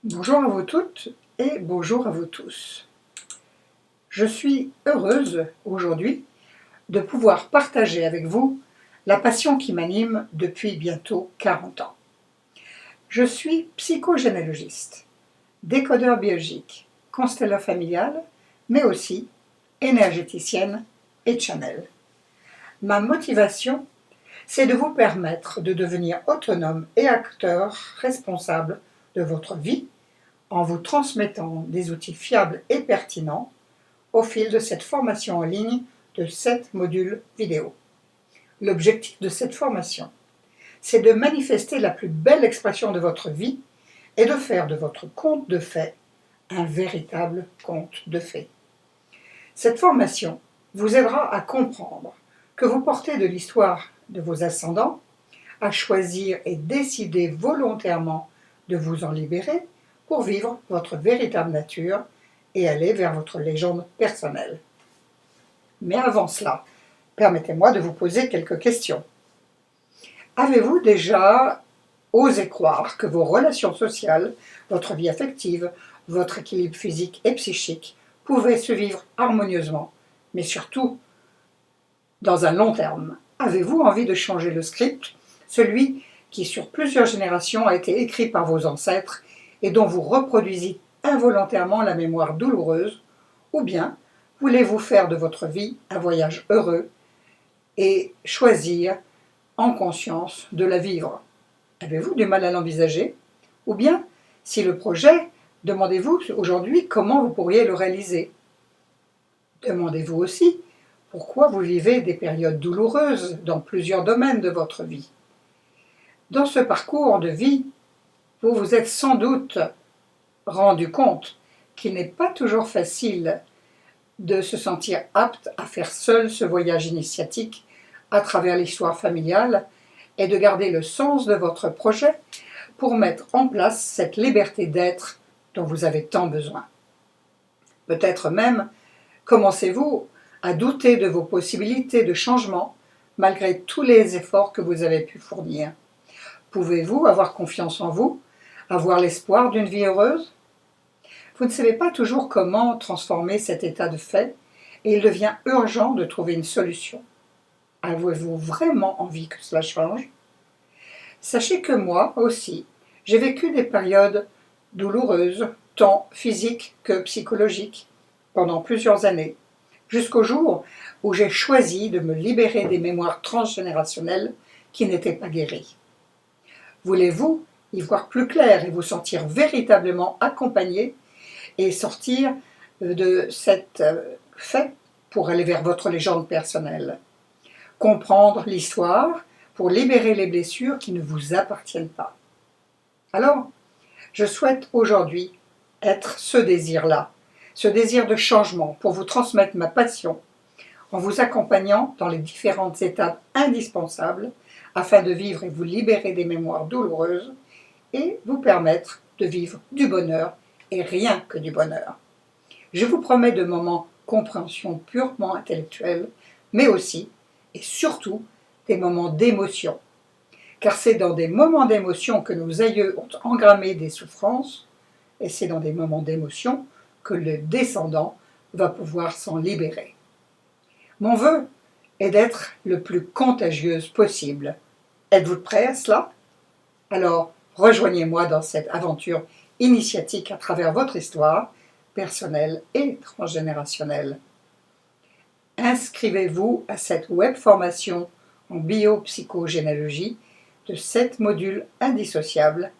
Bonjour à vous toutes et bonjour à vous tous. Je suis heureuse aujourd'hui de pouvoir partager avec vous la passion qui m'anime depuis bientôt 40 ans. Je suis psychogénéalogiste, décodeur biologique, constelleur familial, mais aussi énergéticienne et channel. Ma motivation, c'est de vous permettre de devenir autonome et acteur responsable de votre vie en vous transmettant des outils fiables et pertinents au fil de cette formation en ligne de 7 modules vidéo. L'objectif de cette formation, c'est de manifester la plus belle expression de votre vie et de faire de votre conte de fées un véritable conte de fées. Cette formation vous aidera à comprendre que vous portez de l'histoire de vos ascendants, à choisir et décider volontairement de vous en libérer pour vivre votre véritable nature et aller vers votre légende personnelle. Mais avant cela, permettez-moi de vous poser quelques questions. Avez-vous déjà osé croire que vos relations sociales, votre vie affective, votre équilibre physique et psychique pouvaient se vivre harmonieusement, mais surtout dans un long terme? Avez-vous envie de changer le script, celui qui sur plusieurs générations a été écrit par vos ancêtres et dont vous reproduisez involontairement la mémoire douloureuse, ou bien voulez-vous faire de votre vie un voyage heureux et choisir en conscience de la vivre? Avez-vous du mal à l'envisager? Ou bien, si le projet, demandez-vous aujourd'hui comment vous pourriez le réaliser. Demandez-vous aussi pourquoi vous vivez des périodes douloureuses dans plusieurs domaines de votre vie. Dans ce parcours de vie, vous vous êtes sans doute rendu compte qu'il n'est pas toujours facile de se sentir apte à faire seul ce voyage initiatique à travers l'histoire familiale et de garder le sens de votre projet pour mettre en place cette liberté d'être dont vous avez tant besoin. Peut-être même commencez-vous à douter de vos possibilités de changement malgré tous les efforts que vous avez pu fournir. Pouvez-vous avoir confiance en vous, avoir l'espoir d'une vie heureuse? Vous ne savez pas toujours comment transformer cet état de fait et il devient urgent de trouver une solution. Avez-vous vraiment envie que cela change? Sachez que moi aussi, j'ai vécu des périodes douloureuses, tant physiques que psychologiques, pendant plusieurs années, jusqu'au jour où j'ai choisi de me libérer des mémoires transgénérationnelles qui n'étaient pas guéries. Voulez-vous y voir plus clair et vous sentir véritablement accompagné et sortir de cette fait pour aller vers votre légende personnelle? Comprendre l'histoire pour libérer les blessures qui ne vous appartiennent pas. Alors, je souhaite aujourd'hui être ce désir-là, ce désir de changement pour vous transmettre ma passion en vous accompagnant dans les différentes étapes indispensables afin de vivre et vous libérer des mémoires douloureuses et vous permettre de vivre du bonheur et rien que du bonheur. Je vous promets de moments compréhension purement intellectuelle, mais aussi et surtout des moments d'émotion. Car c'est dans des moments d'émotion que nos aïeux ont engrammé des souffrances, et c'est dans des moments d'émotion que le descendant va pouvoir s'en libérer. Mon vœu est d'être le plus contagieuse possible. Êtes-vous prêts à cela? Alors, rejoignez-moi dans cette aventure initiatique à travers votre histoire, personnelle et transgénérationnelle. Inscrivez-vous à cette web formation en biopsychogénéalogie de 7 modules indissociables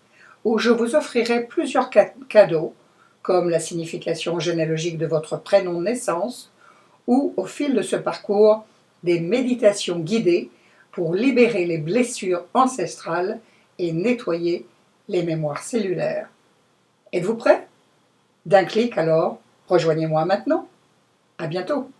où je vous offrirai plusieurs cadeaux comme la signification généalogique de votre prénom de naissance ou au fil de ce parcours des méditations guidées pour libérer les blessures ancestrales et nettoyer les mémoires cellulaires. Êtes-vous prêts? D'un clic alors, rejoignez-moi maintenant. À bientôt.